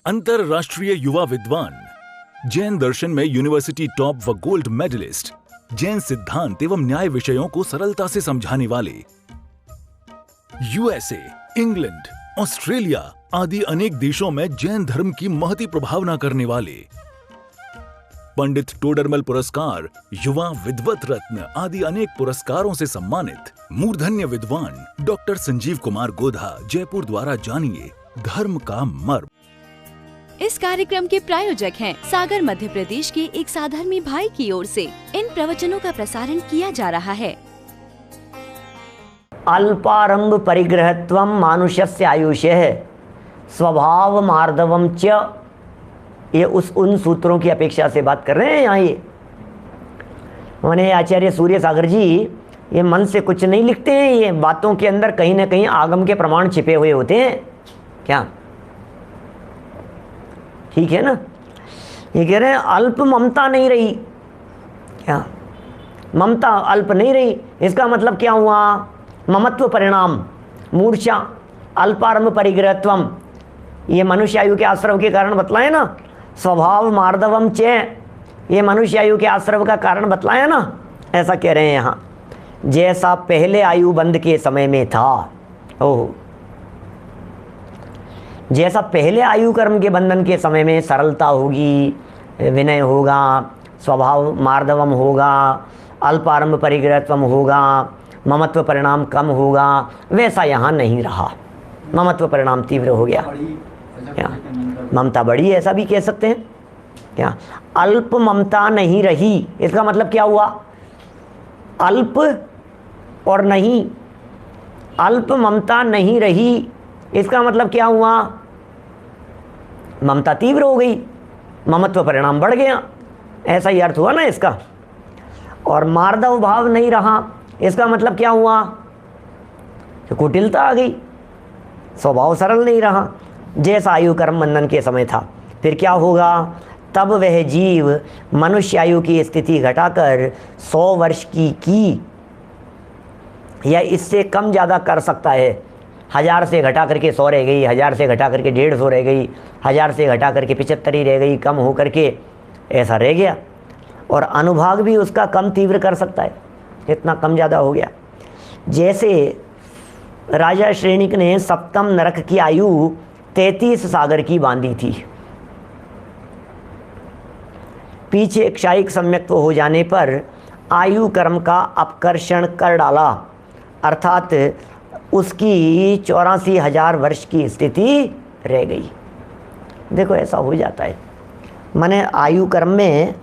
अंतरराष्ट्रीय युवा विद्वान, जैन दर्शन में यूनिवर्सिटी टॉप व गोल्ड मेडलिस्ट, जैन सिद्धांत एवं न्याय विषयों को सरलता से समझाने वाले, यूएसए, इंग्लैंड, ऑस्ट्रेलिया आदि अनेक देशों में जैन धर्म की महती प्रभावना करने वाले, पंडित टोडरमल पुरस्कार, युवा विद्वत रत्न आदि अनेक पुरस्कारों से सम्मानित मूर्धन्य विद्वान डॉक्टर संजीव कुमार गोधा जयपुर द्वारा जानिए धर्म का मर्म। इस कार्यक्रम के प्रायोजक हैं सागर मध्य प्रदेश के एक साधर्मी भाई की ओर से इन प्रवचनों का प्रसारण किया जा रहा है। अल्पारंभ परिग्रहत्वम मानुषस्य आयुष्यः स्वभाव मार्दवम च, ये उन सूत्रों की अपेक्षा से बात कर रहे हैं यहाँ। ये माने आचार्य सूर्य सागर जी ये मन से कुछ नहीं लिखते हैं, ये बातों के अंदर कहीं ना कहीं आगम के प्रमाण छिपे हुए होते हैं क्या? ठीक है ना। ये कह रहे हैं अल्प ममता नहीं रही क्या? ममता अल्प नहीं रही, इसका मतलब क्या हुआ? ममत्व परिणाम मूर्छा अल्पारंभ परिग्रहत्वम, ये मनुष्य आयु के आश्रव के कारण बतलाए ना। स्वभाव मार्दवम चे, ये मनुष्य आयु के आश्रव का कारण बतलाया ना। ऐसा कह रहे हैं यहाँ, जैसा पहले आयु बंध के समय में था। ओह, जैसा पहले आयु कर्म के बंधन के समय में सरलता होगी, विनय होगा, स्वभाव मार्दवम होगा, अल्पारंभ परिग्रहत्वम होगा, ममत्व परिणाम कम होगा, वैसा यहाँ नहीं रहा। ममत्व परिणाम तीव्र हो गया क्या? ममता बढ़ी, ऐसा भी कह सकते हैं क्या? अल्प ममता नहीं रही, इसका मतलब क्या हुआ? अल्प और नहीं, अल्प ममता नहीं रही, इसका मतलब क्या हुआ? ममता तीव्र हो गई, ममत्व परिणाम बढ़ गया, ऐसा ही अर्थ हुआ ना इसका। और मार्दव भाव नहीं रहा, इसका मतलब क्या हुआ? तो कुटिलता आ गई, स्वभाव सरल नहीं रहा, जैसा आयु कर्म बंधन के समय था। फिर क्या होगा? तब वह जीव मनुष्य आयु की स्थिति घटाकर 100 वर्ष की या इससे कम ज़्यादा कर सकता है। 1000 से घटा करके 100 रह गई, 1000 से घटा करके 150 रह गई, 1000 से घटा करके 75 ही रह गई, कम हो करके ऐसा रह गया। और अनुभाग भी उसका कम तीव्र कर सकता है, इतना कम ज़्यादा हो गया। जैसे राजा श्रेणिक ने सप्तम नरक की आयु 33 सागर की बांधी थी, पीछे क्षायिक सम्यक्त्व हो जाने पर आयु कर्म का अपकर्षण कर डाला, अर्थात उसकी 84,000 वर्ष की स्थिति रह गई। देखो ऐसा हो जाता है। माने आयु कर्म में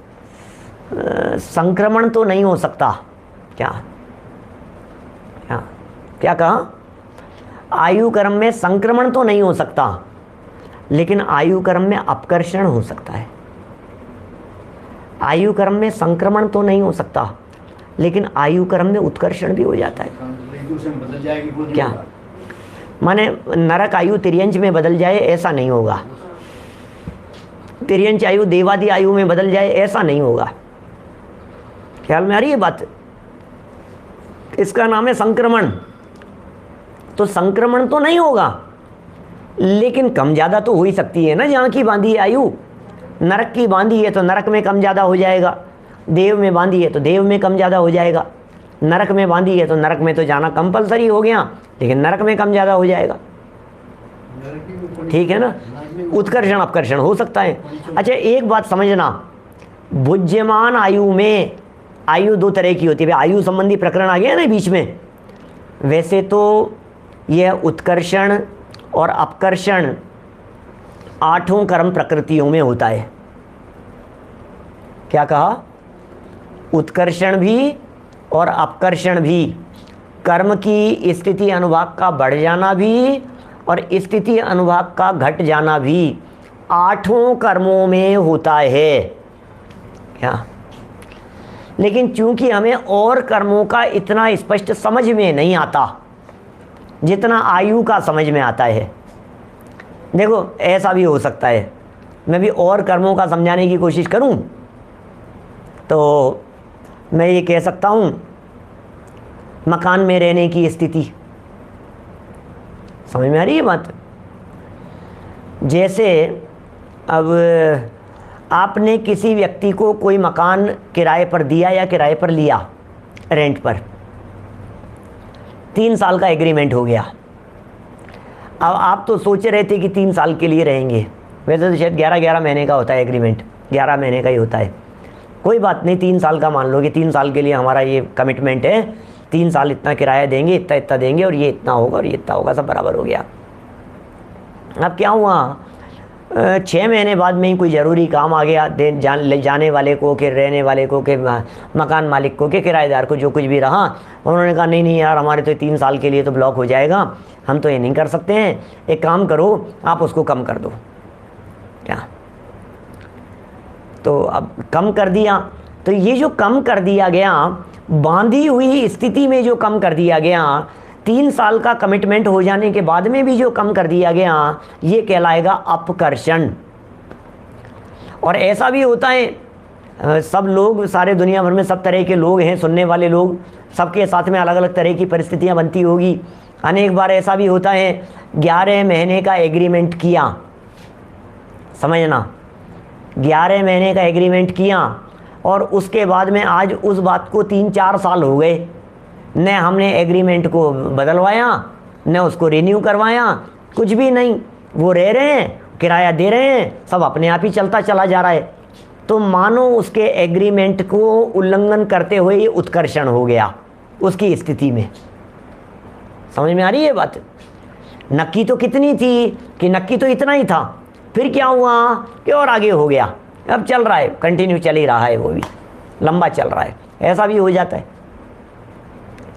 संक्रमण तो नहीं हो सकता क्या? क्या क्या कहा? आयु कर्म में संक्रमण तो नहीं हो सकता, लेकिन आयु कर्म में अपकर्षण हो सकता है। आयु कर्म में संक्रमण तो नहीं हो सकता, लेकिन आयु कर्म में उत्कर्षण भी हो जाता है। क्या माने नरक आयु तिर्यंच में बदल जाए ऐसा नहीं होगा, तिर्यंच आयु देवादि आयु में बदल जाए ऐसा नहीं होगा। ख्याल में आ रही है बात? इसका नाम है संक्रमण। तो संक्रमण तो नहीं होगा, लेकिन कम ज़्यादा तो हो ही सकती है ना। जहाँ की बांधी है आयु, नरक की बांधी है तो नरक में कम ज़्यादा हो जाएगा, देव में बांधी है तो देव में कम ज़्यादा हो जाएगा, नरक में बांधी है तो नरक में तो जाना कंपलसरी हो गया, लेकिन नरक में कम ज़्यादा हो जाएगा। ठीक है ना। उत्कर्षण अपकर्षण हो सकता है। अच्छा एक बात समझना, बुद्धिमान आयु में आयु 2 तरह की होती है। आयु संबंधी प्रकरण आ गया ना बीच में। वैसे तो यह उत्कर्षण और अपकर्षण 8 कर्म प्रकृतियों में होता है। क्या कहा? उत्कर्षण भी और अपकर्षण भी, कर्म की स्थिति अनुभाग का बढ़ जाना भी और स्थिति अनुभाग का घट जाना भी 8 कर्मों में होता है क्या? लेकिन चूंकि हमें और कर्मों का इतना स्पष्ट समझ में नहीं आता जितना आयु का समझ में आता है। देखो ऐसा भी हो सकता है, मैं भी और कर्मों का समझाने की कोशिश करूं तो मैं ये कह सकता हूं मकान में रहने की स्थिति। समझ में आ रही है बात? जैसे अब आपने किसी व्यक्ति को कोई मकान किराए पर दिया या किराए पर लिया, रेंट पर, 3 साल का एग्रीमेंट हो गया। अब आप तो सोच रहे थे कि 3 साल के लिए रहेंगे, वैसे तो शायद 11 महीने का होता है एग्रीमेंट, 11 महीने का ही होता है। कोई बात नहीं, 3 साल का मान लो कि 3 साल के लिए हमारा ये कमिटमेंट है, 3 साल इतना किराया देंगे, इतना इतना देंगे, और ये इतना होगा और ये इतना होगा, सब बराबर हो गया। अब क्या हुआ, 6 महीने बाद में ही कोई ज़रूरी काम आ गया, ले जाने वाले को, कि रहने वाले को, कि मकान मालिक को, कि किराएदार को, जो कुछ भी रहा, उन्होंने कहा नहीं नहीं यार, हमारे तो 3 साल के लिए तो ब्लॉक हो जाएगा, हम तो ये नहीं कर सकते हैं, एक काम करो आप उसको कम कर दो। क्या, तो अब कम कर दिया, तो ये जो कम कर दिया गया, बांधी हुई स्थिति में जो कम कर दिया गया, 3 साल का कमिटमेंट हो जाने के बाद में भी जो कम कर दिया गया, ये कहलाएगा अपकर्षण। और ऐसा भी होता है, सब लोग, सारे दुनिया भर में सब तरह के लोग हैं, सुनने वाले लोग, सबके साथ में अलग अलग तरह की परिस्थितियां बनती होगी। अनेक बार ऐसा भी होता है, 11 महीने का एग्रीमेंट किया, समझना, 11 महीने का एग्रीमेंट किया, और उसके बाद में आज उस बात को 3-4 साल हो गए, न हमने एग्रीमेंट को बदलवाया, न उसको रिन्यू करवाया, कुछ भी नहीं, वो रह रहे हैं, किराया दे रहे हैं, सब अपने आप ही चलता चला जा रहा है। तो मानो उसके एग्रीमेंट को उल्लंघन करते हुए ये उत्कर्षण हो गया उसकी स्थिति में। समझ में आ रही है बात? नक्की तो कितनी थी कि नक्की तो इतना ही था, फिर क्या हुआ कि और आगे हो गया, अब चल रहा है, कंटिन्यू चल ही रहा है, वो भी लंबा चल रहा है, ऐसा भी हो जाता है।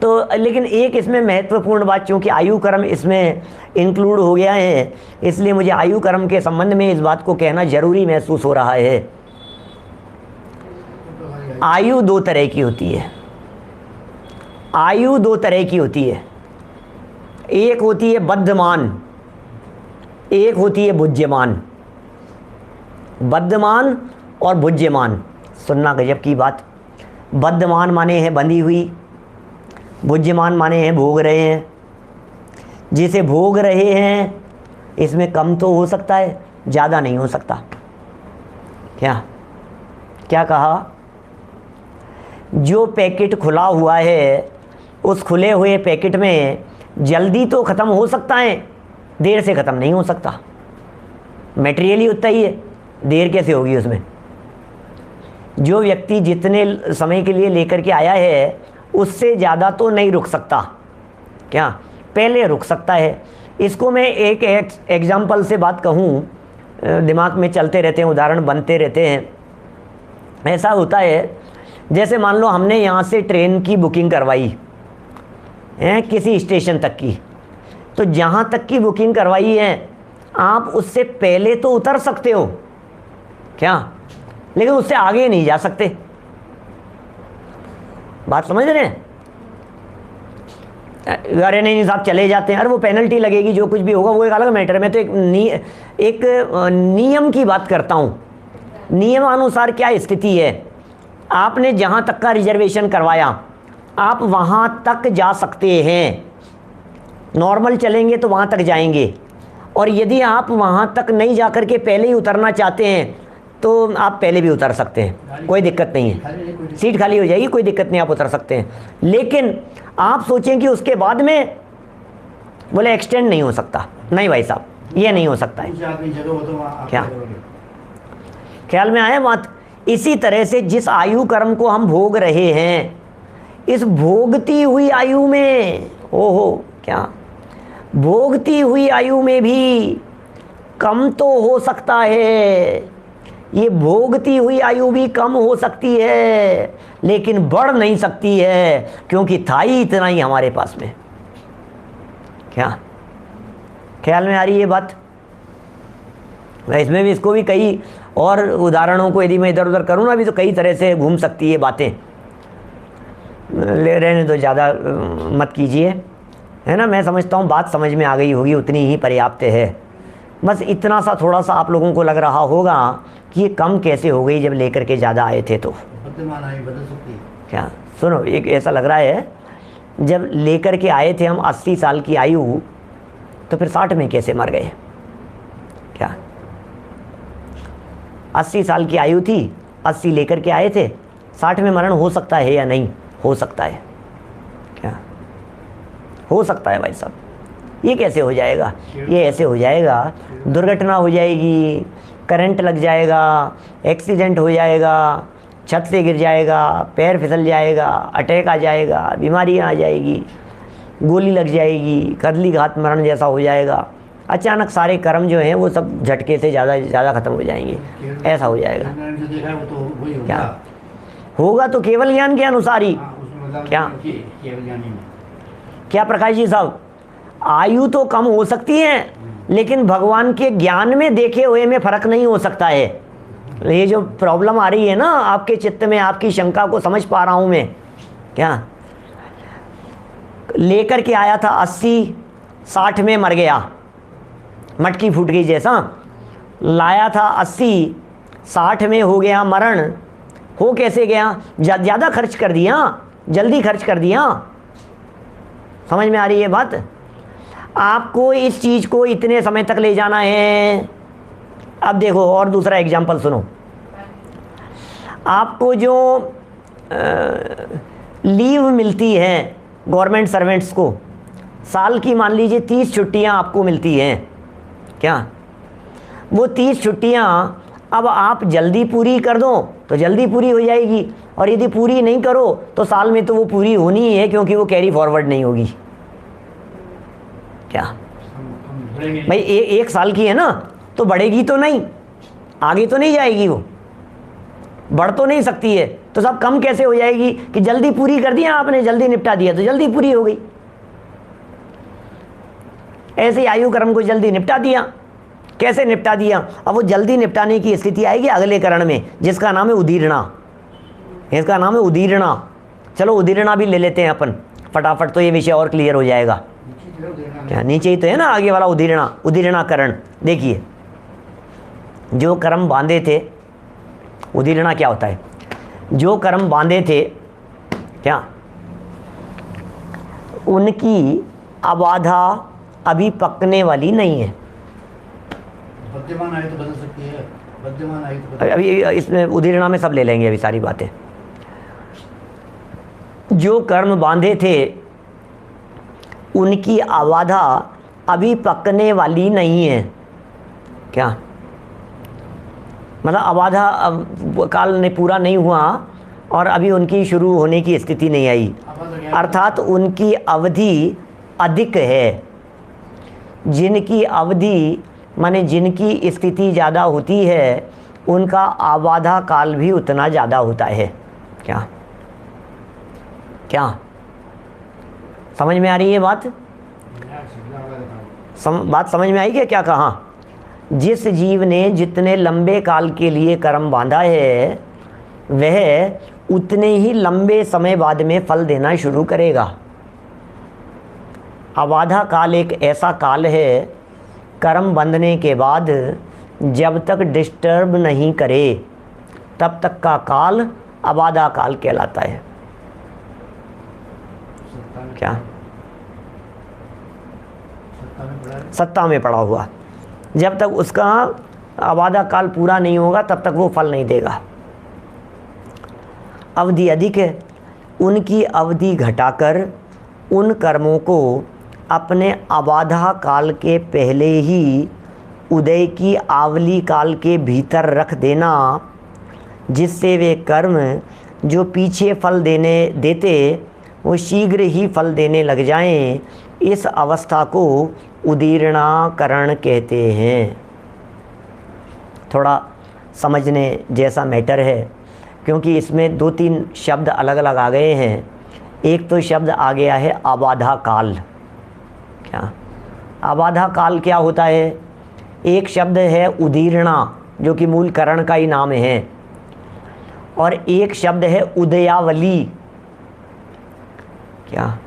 तो लेकिन एक इसमें महत्वपूर्ण बात, चूँकि आयु कर्म इसमें इंक्लूड हो गया है, इसलिए मुझे आयु कर्म के संबंध में इस बात को कहना जरूरी महसूस हो रहा है। आयु 2 तरह की होती है, आयु 2 तरह की होती है, एक होती है बद्धमान, एक होती है भुज्यमान। बद्धमान और भुज्यमान, सुनना गजब की बात। बद्धमान माने हैं बंधी हुई, भुज्यमान माने हैं भोग रहे हैं। जिसे भोग रहे हैं इसमें कम तो हो सकता है, ज़्यादा नहीं हो सकता। क्या क्या कहा? जो पैकेट खुला हुआ है, उस खुले हुए पैकेट में जल्दी तो ख़त्म हो सकता है, देर से ख़त्म नहीं हो सकता। मटेरियल ही उतना ही है, देर कैसे होगी उसमें? जो व्यक्ति जितने समय के लिए लेकर के आया है, उससे ज़्यादा तो नहीं रुक सकता, क्या पहले रुक सकता है। इसको मैं एक एग्जाम्पल से बात कहूँ, दिमाग में चलते रहते हैं, उदाहरण बनते रहते हैं। ऐसा होता है, जैसे मान लो हमने यहाँ से ट्रेन की बुकिंग करवाई है किसी स्टेशन तक की, तो जहाँ तक की बुकिंग करवाई है आप उससे पहले तो उतर सकते हो, क्या, लेकिन उससे आगे नहीं जा सकते। बात समझ रहे हैं? अरे नहीं साहब चले जाते हैं, अरे वो पेनल्टी लगेगी, जो कुछ भी होगा वो एक अलग मैटर है। मैं तो एक नियम की बात करता हूँ। नियमानुसार क्या स्थिति है, आपने जहाँ तक का रिजर्वेशन करवाया आप वहाँ तक जा सकते हैं, नॉर्मल चलेंगे तो वहाँ तक जाएंगे। और यदि आप वहाँ तक नहीं जा कर के पहले ही उतरना चाहते हैं तो आप पहले भी उतर सकते हैं, कोई दिक्कत नहीं है, सीट खाली हो जाएगी, कोई दिक्कत नहीं, आप उतर सकते हैं। लेकिन आप सोचें कि उसके बाद में बोले एक्सटेंड नहीं हो सकता, नहीं भाई साहब ये नहीं हो सकता है। क्या ख्याल में आया बात? इसी तरह से जिस आयु कर्म को हम भोग रहे हैं, इस भोगती हुई आयु में, ओहो क्या, भोगती हुई आयु में भी कम तो हो सकता है, ये भोगती हुई आयु भी कम हो सकती है, लेकिन बढ़ नहीं सकती है, क्योंकि था ही इतना ही हमारे पास में। क्या ख्याल में आ रही है बात? मैं इसमें भी, इसको भी कई और उदाहरणों को यदि मैं इधर उधर करूँ ना अभी, तो कई तरह से घूम सकती है बातें, ले रहने तो ज़्यादा मत कीजिए, है ना। मैं समझता हूँ बात समझ में आ गई होगी, उतनी ही पर्याप्त है। बस इतना सा थोड़ा सा आप लोगों को लग रहा होगा कि ये कम कैसे हो गई जब लेकर के ज़्यादा आए थे तो। क्या सुनो, एक ऐसा लग रहा है जब लेकर के आए थे हम 80 साल की आयु, तो फिर 60 में कैसे मर गए? क्या 80 साल की आयु थी, 80 लेकर के आए थे, 60 में मरण हो सकता है या नहीं? हो सकता है। क्या हो सकता है भाई साहब? ये कैसे हो जाएगा? ये ऐसे हो जाएगा, दुर्घटना हो जाएगी, करंट लग जाएगा, एक्सीडेंट हो जाएगा, छत से गिर जाएगा, पैर फिसल जाएगा, अटैक आ जाएगा, बीमारियां आ जाएगी, गोली लग जाएगी, कदली घात मरण जैसा हो जाएगा। अचानक सारे कर्म जो हैं वो सब झटके से ज़्यादा ख़त्म हो जाएंगे, ऐसा हो जाएगा। क्या होगा? तो केवल ज्ञान के अनुसार ही। क्या प्रकाश जी साहब, आयु तो कम हो सकती है, लेकिन भगवान के ज्ञान में देखे हुए में फर्क नहीं हो सकता है। ये जो प्रॉब्लम आ रही है ना आपके चित्त में, आपकी शंका को समझ पा रहा हूं मैं। क्या लेकर के आया था 80, 60 में मर गया, मटकी फूट गई जैसा। लाया था 80, 60 में हो गया मरण। हो कैसे गया? ज़्यादा खर्च कर दिया, जल्दी खर्च कर दिया। समझ में आ रही है बात? आपको इस चीज़ को इतने समय तक ले जाना है। अब देखो और दूसरा एग्जाम्पल सुनो। आपको जो लीव मिलती है गवर्नमेंट सर्वेंट्स को, साल की मान लीजिए 30 छुट्टियां आपको मिलती हैं। क्या वो 30 छुट्टियां अब आप जल्दी पूरी कर दो तो जल्दी पूरी हो जाएगी, और यदि पूरी नहीं करो तो साल में तो वो पूरी होनी ही है, क्योंकि वो कैरी फॉरवर्ड नहीं होगी। क्या भाई एक साल की है ना, तो बढ़ेगी तो नहीं, आगे तो नहीं जाएगी, वो बढ़ तो नहीं सकती है, तो सब कम कैसे हो जाएगी? कि जल्दी पूरी कर दिया आपने, जल्दी निपटा दिया तो जल्दी पूरी हो गई। ऐसे आयु कर्म को जल्दी निपटा दिया। कैसे निपटा दिया? अब वो जल्दी निपटाने की स्थिति आएगी अगले करण में, जिसका नाम है उदीर्णा। इसका नाम है उदीर्णा। चलो उदीर्णा भी ले लेते हैं अपन फटाफट, तो ये विषय और क्लियर हो जाएगा। क्या नीचे ही तो है ना आगे वाला उदीर्णा, उदीर्णाकरण। देखिए जो कर्म बांधे थे, उदीर्णा क्या होता है? जो कर्म बांधे थे क्या, उनकी अबाधा अभी पकने वाली नहीं है। विद्यमान आयु तो बदल सकती है, विद्यमान आयु तो बदल। अभी इसमें उदीर्णा में सब ले लेंगे अभी सारी बातें। जो कर्म बांधे थे उनकी अबाधा अभी पकने वाली नहीं है। क्या मतलब? अबाधा अब काल ने पूरा नहीं हुआ और अभी उनकी शुरू होने की स्थिति नहीं आई, अर्थात उनकी अवधि अधिक है। जिनकी अवधि माने जिनकी स्थिति ज़्यादा होती है, उनका अबाधा काल भी उतना ज़्यादा होता है। क्या क्या समझ में आ रही है बात? बात समझ में आई क्या कहा? जिस जीव ने जितने लंबे काल के लिए कर्म बांधा है, वह उतने ही लंबे समय बाद में फल देना शुरू करेगा। अबाधा काल एक ऐसा काल है, कर्म बंधने के बाद जब तक डिस्टर्ब नहीं करे तब तक का काल अबाधा काल कहलाता है। क्या सत्ता में पड़ा हुआ, जब तक उसका अबाधा काल पूरा नहीं होगा तब तक वो फल नहीं देगा। अवधि अधिक है, उनकी अवधि घटाकर उन कर्मों को अपने अबाधा काल के पहले ही उदय की आवली काल के भीतर रख देना, जिससे वे कर्म जो पीछे फल देते वो शीघ्र ही फल देने लग जाएं। इस अवस्था को उदीर्णाकरण कहते हैं। थोड़ा समझने जैसा मैटर है, क्योंकि इसमें 2-3 शब्द अलग अलग आ गए हैं। एक तो शब्द आ गया है अबाधा काल। क्या अबाधा काल क्या होता है? एक शब्द है उदीर्णा, जो कि मूल करण का ही नाम है, और एक शब्द है उदयावली। क्या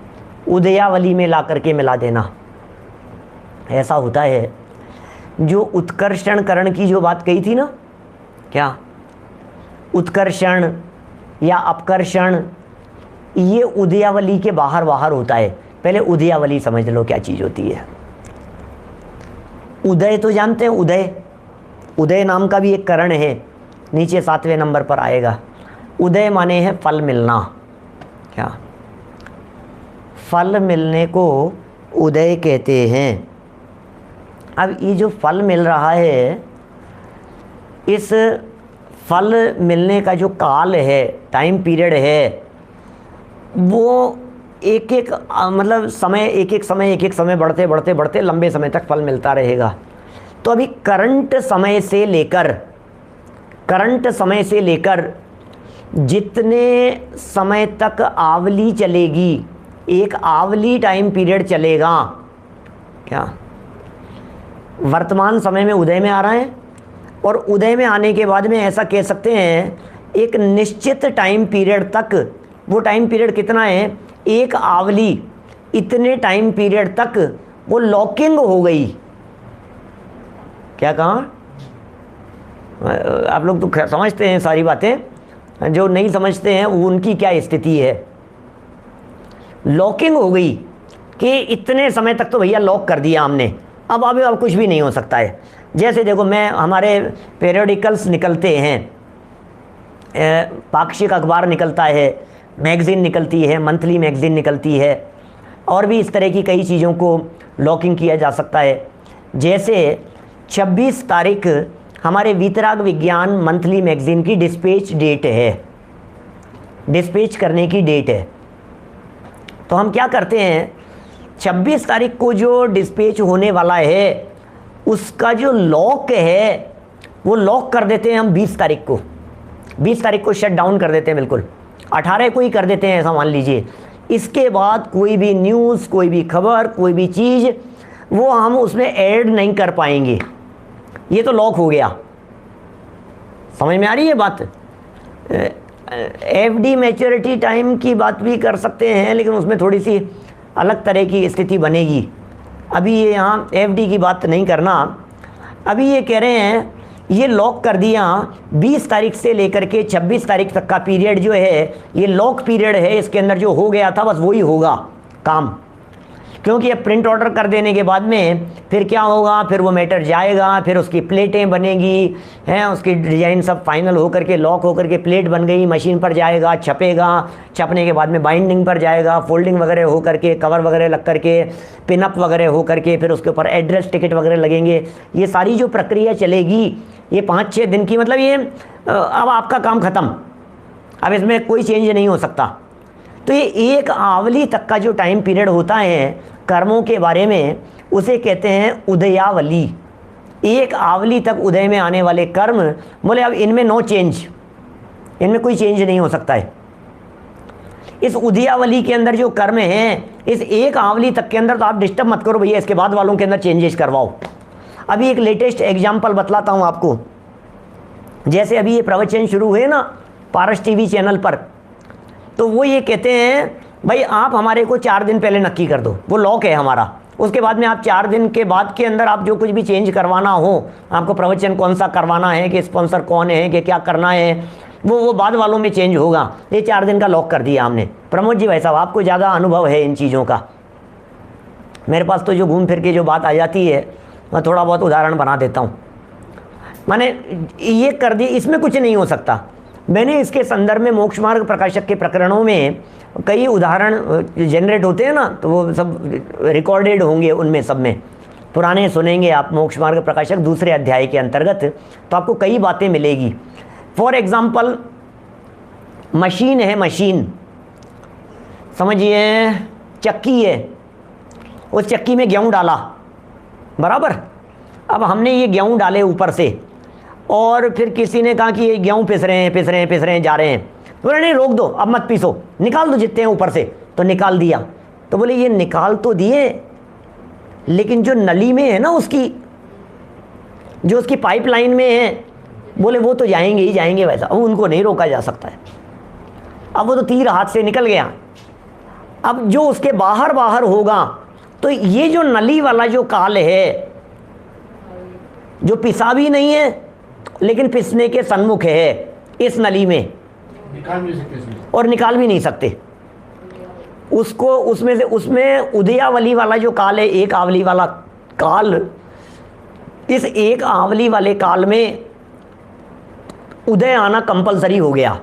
उदयावली में ला करके मिला देना। ऐसा होता है जो उत्कर्षण करण की जो बात कही थी ना, क्या उत्कर्षण या अपकर्षण, ये उदयावली के बाहर बाहर होता है। पहले उदयावली समझ लो क्या चीज़ होती है। उदय तो जानते हैं, उदय, उदय नाम का भी एक करण है, नीचे 7वें नंबर पर आएगा। उदय माने है फल मिलना। क्या? फल मिलने को उदय कहते हैं। अब ये जो फल मिल रहा है, इस फल मिलने का जो काल है, टाइम पीरियड है, वो एक एक मतलब समय, एक एक समय बढ़ते बढ़ते बढ़ते लंबे समय तक फल मिलता रहेगा। तो अभी करंट समय से लेकर जितने समय तक आवली चलेगी, एक आवली टाइम पीरियड चलेगा। क्या? वर्तमान समय में उदय में आ रहा है, और उदय में आने के बाद में ऐसा कह सकते हैं एक निश्चित टाइम पीरियड तक, वो टाइम पीरियड कितना है, एक आवली, इतने टाइम पीरियड तक वो लॉकिंग हो गई। क्या कहा? आप लोग तो समझते हैं सारी बातें, जो नहीं समझते हैं उनकी क्या स्थिति है। लॉकिंग हो गई कि इतने समय तक तो भैया लॉक कर दिया हमने, अब कुछ भी नहीं हो सकता है। जैसे देखो, मैं हमारे पेरियोडिकल्स निकलते हैं, पाक्षिक अखबार निकलता है, मैगज़ीन निकलती है, मंथली मैगज़ीन निकलती है, और भी इस तरह की कई चीज़ों को लॉकिंग किया जा सकता है। जैसे 26 तारीख हमारे वीतराग विज्ञान मंथली मैगज़ीन की डिस्पैच डेट है, डिस्पैच करने की डेट है। तो हम क्या करते हैं, 26 तारीख को जो डिस्पैच होने वाला है उसका जो लॉक है वो लॉक कर देते हैं हम 20 तारीख को। 20 तारीख को शट डाउन कर देते हैं, बिल्कुल 18 को ही कर देते हैं, ऐसा मान लीजिए। इसके बाद कोई भी न्यूज़, कोई भी खबर, कोई भी चीज़ वो हम उसमें ऐड नहीं कर पाएंगे। ये तो लॉक हो गया। समझ में आ रही है बात? एफडी मैच्योरिटी टाइम की बात भी कर सकते हैं, लेकिन उसमें थोड़ी सी अलग तरह की स्थिति बनेगी। अभी ये यहाँ एफडी की बात नहीं करना। अभी ये कह रहे हैं ये लॉक कर दिया 20 तारीख से लेकर के 26 तारीख तक का पीरियड जो है ये लॉक पीरियड है। इसके अंदर जो हो गया था बस वही होगा काम, क्योंकि अब प्रिंट ऑर्डर कर देने के बाद में फिर क्या होगा, फिर वो मैटर जाएगा, फिर उसकी प्लेटें बनेगी हैं, उसकी डिज़ाइन सब फाइनल होकर के लॉक होकर के प्लेट बन गई, मशीन पर जाएगा, छपेगा, छपने के बाद में बाइंडिंग पर जाएगा, फोल्डिंग वगैरह हो करके, कवर वगैरह लग करके, पिनअप वगैरह हो करके, फिर उसके ऊपर एड्रेस टिकट वगैरह लगेंगे। ये सारी जो प्रक्रिया चलेगी ये 5-6 दिन की, मतलब ये अब आपका काम ख़त्म, अब इसमें कोई चेंज नहीं हो सकता। तो ये एक आवली तक का जो टाइम पीरियड होता है कर्मों के बारे में, उसे कहते हैं उदयावली। एक आवली तक उदय में आने वाले कर्म, बोले अब इनमें नो चेंज, इनमें कोई चेंज नहीं हो सकता है। इस उदयावली के अंदर जो कर्म हैं, इस एक आवली तक के अंदर तो आप डिस्टर्ब मत करो भैया, इसके बाद वालों के अंदर चेंजेस करवाओ। अभी एक लेटेस्ट एग्जाम्पल बतलाता हूँ आपको। जैसे अभी ये प्रवचन शुरू हुए ना पारस टीवी चैनल पर, तो वो ये कहते हैं भाई आप हमारे को 4 दिन पहले नक्की कर दो, वो लॉक है हमारा। उसके बाद में आप 4 दिन के बाद के अंदर आप जो कुछ भी चेंज करवाना हो, आपको प्रवचन कौन सा करवाना है, कि स्पॉन्सर कौन है, कि क्या करना है, वो बाद वालों में चेंज होगा। ये 4 दिन का लॉक कर दिया हमने। प्रमोद जी भाई साहब, आपको ज़्यादा अनुभव है इन चीज़ों का, मेरे पास तो जो घूम फिर के जो बात आ जाती है मैं थोड़ा बहुत उदाहरण बना देता हूँ। मैंने ये कर दी, इसमें कुछ नहीं हो सकता। मैंने इसके संदर्भ में मोक्ष मार्ग प्रकाशक के प्रकरणों में कई उदाहरण जनरेट होते हैं ना, तो वो सब रिकॉर्डेड होंगे, उनमें सब में पुराने सुनेंगे आप मोक्ष मार्ग प्रकाशक 2 अध्याय के अंतर्गत, तो आपको कई बातें मिलेगी। फॉर एग्जाम्पल मशीन है, मशीन समझिए चक्की है, उस चक्की में गेहूँ डाला, बराबर। अब हमने ये गेहूँ डाले ऊपर से, और फिर किसी ने कहा कि ये गेहूँ पिस रहे हैं जा रहे हैं, तो बोले नहीं रोक दो, अब मत पीसो, निकाल दो जितने हैं ऊपर से। तो निकाल दिया, तो बोले ये निकाल तो दिए, लेकिन जो नली में है ना उसकी, जो उसकी पाइपलाइन में है, बोले वो तो जाएंगे ही जाएंगे वैसा, अब उनको नहीं रोका जा सकता है। अब वो तो तीर हाथ से निकल गया। अब जो उसके बाहर होगा, तो ये जो नली वाला जो काल है, जो पिसा भी नहीं है लेकिन पिसने के सन्मुख है, इस नली में निकाल नहीं सकते इसमें, और निकाल भी नहीं सकते उसको उसमें से। उसमें उदयावली वाला जो काल है, एक आवली वाला काल, इस एक आवली वाले काल में उदय आना कंपलसरी हो गया,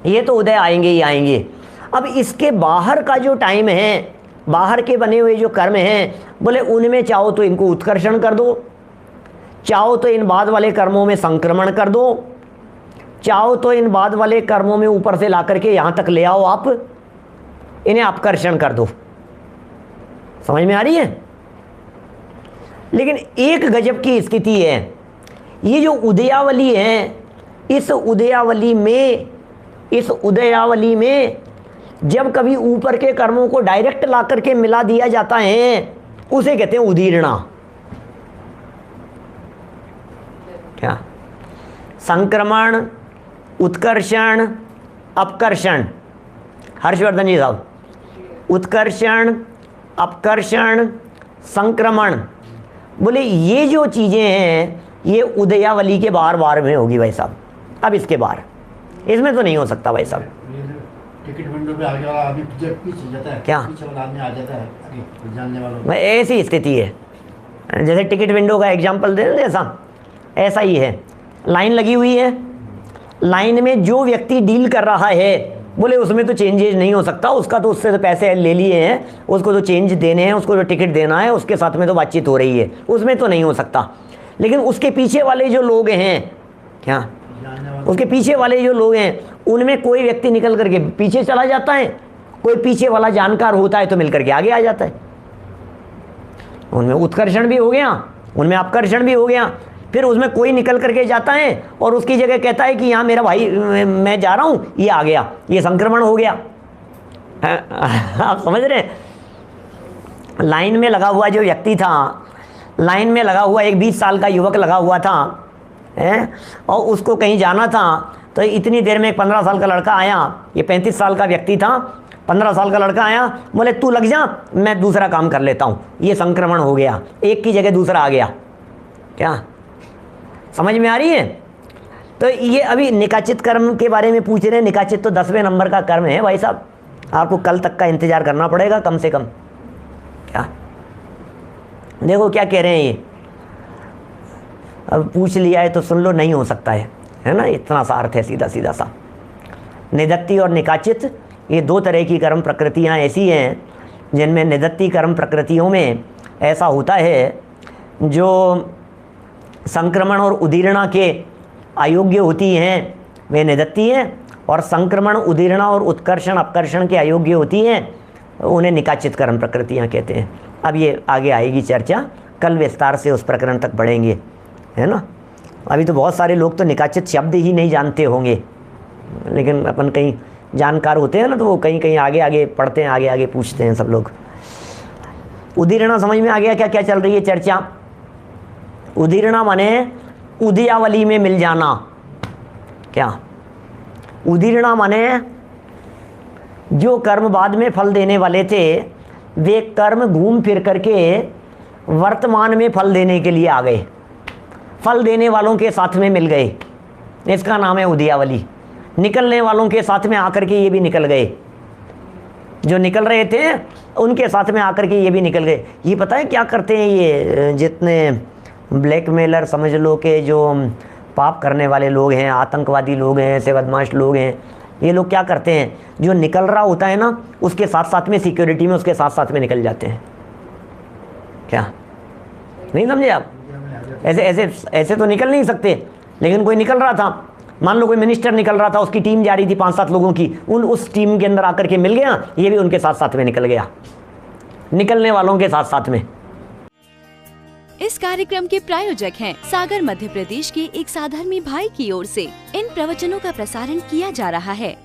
ये तो उदय आएंगे ही आएंगे। अब इसके बाहर का जो टाइम है, बाहर के बने हुए जो कर्म हैं, बोले उनमें चाहो तो इनको उत्कर्षण कर दो, चाहो तो इन बाद वाले कर्मों में संक्रमण कर दो, चाहो तो इन बाद वाले कर्मों में ऊपर से ला करके यहाँ तक ले आओ, आप इन्हें अपकर्षण कर दो। समझ में आ रही है? लेकिन एक गजब की स्थिति है, ये जो उदयावली है, इस उदयावली में जब कभी ऊपर के कर्मों को डायरेक्ट ला करके मिला दिया जाता है, उसे कहते हैं उदीर्णा। क्या? संक्रमण, उत्कर्षण, अपकर्षण। हर्षवर्धन जी साहब, उत्कर्षण, अपकर्षण, संक्रमण, बोले ये जो चीजें हैं ये उदयावली के बार बार में होगी भाई साहब। अब इसके बाहर इसमें तो नहीं हो सकता भाई साहब। टिकट विंडो पे आगे वाला आदमी पीछे जाता है, क्या? पीछे वाला आदमी आ जाता है आगे जानने वालों। भाई ऐसी स्थिति है, जैसे टिकट विंडो का एग्जाम्पल दे दें, ऐसा ही है। लाइन लगी हुई है, लाइन में जो व्यक्ति डील कर रहा है, बोले उसमें तो चेंजेज नहीं हो सकता, उसका तो उससे तो पैसे ले लिए हैं, उसको तो चेंज देने हैं, उसको तो टिकट देना है, उसके साथ में तो बातचीत हो रही है, उसमें तो नहीं हो सकता। लेकिन उसके पीछे वाले जो लोग हैं, क्या उसके पीछे वाले जो लोग हैं, उनमें कोई व्यक्ति निकल करके पीछे चला जाता है, कोई पीछे वाला जानकार होता है तो मिल करके आगे आ जाता है। उनमें उत्कर्षण भी हो गया, उनमें अपकर्षण भी हो गया। फिर उसमें कोई निकल करके जाता है और उसकी जगह कहता है कि यहाँ मेरा भाई, मैं जा रहा हूँ, ये आ गया, ये संक्रमण हो गया। आप समझ रहे हैं? लाइन में लगा हुआ जो व्यक्ति था, लाइन में लगा हुआ एक 20 साल का युवक लगा हुआ था, है, और उसको कहीं जाना था, तो इतनी देर में एक 15 साल का लड़का आया। ये 35 साल का व्यक्ति था, 15 साल का लड़का आया, बोले तू लग जा, मैं दूसरा काम कर लेता हूँ। ये संक्रमण हो गया, एक की जगह दूसरा आ गया। क्या समझ में आ रही है? तो ये अभी निकाचित कर्म के बारे में पूछ रहे हैं। निकाचित तो 10वें नंबर का कर्म है भाई साहब, आपको कल तक का इंतजार करना पड़ेगा कम से कम। क्या देखो क्या कह रहे हैं ये, अब पूछ लिया है तो सुन लो, नहीं हो सकता है ना, इतना सा अर्थ है सीधा सीधा सा। निदत्ती और निकाचित, ये दो तरह की कर्म प्रकृतियाँ ऐसी हैं जिनमें निदत्ती कर्म प्रकृतियों में ऐसा होता है जो संक्रमण और उदीर्णा के अयोग्य होती हैं, वे निदत्ती हैं, और संक्रमण, उदीर्णा और उत्कर्षण, अपकर्षण के अयोग्य होती हैं, उन्हें निकाचित कर्म प्रकृतियाँ कहते हैं। अब ये आगे आएगी चर्चा, कल विस्तार से उस प्रकरण तक बढ़ेंगे, है ना। अभी तो बहुत सारे लोग तो निकाचित शब्द ही नहीं जानते होंगे, लेकिन अपन कहीं जानकार होते हैं ना, तो वो कहीं कहीं आगे आगे पढ़ते हैं, आगे आगे पूछते हैं सब लोग। उदीर्णा समझ में आ गया क्या क्या चल रही है चर्चा? उदीर्णा माने उदयावली में मिल जाना। क्या उदीर्णा माने जो कर्म बाद में फल देने वाले थे, वे कर्म घूम फिर करके वर्तमान में फल देने के लिए आ गए, फल देने वालों के साथ में मिल गए, इसका नाम है उदयावली। निकलने वालों के साथ में आकर के ये भी निकल गए, जो निकल रहे थे उनके साथ में आकर के ये भी निकल गए। ये पता है क्या करते हैं ये जितने ब्लैकमेलर समझ लो कि जो पाप करने वाले लोग हैं, आतंकवादी लोग हैं, ऐसे बदमाश लोग हैं, ये लोग क्या करते हैं, जो निकल रहा होता है ना, उसके साथ साथ में सिक्योरिटी में उसके साथ साथ में निकल जाते हैं। क्या नहीं समझे आप? ऐसे ऐसे ऐसे तो निकल नहीं सकते, लेकिन कोई निकल रहा था, मान लो कोई मिनिस्टर निकल रहा था, उसकी टीम जा रही थी 5-7 लोगों की, उस टीम के अंदर आकर के मिल गया, ये भी उनके साथ साथ में निकल गया, निकलने वालों के साथ साथ में। इस कार्यक्रम के प्रायोजक हैं सागर मध्य प्रदेश के एक साधर्मी भाई की ओर से इन प्रवचनों का प्रसारण किया जा रहा है।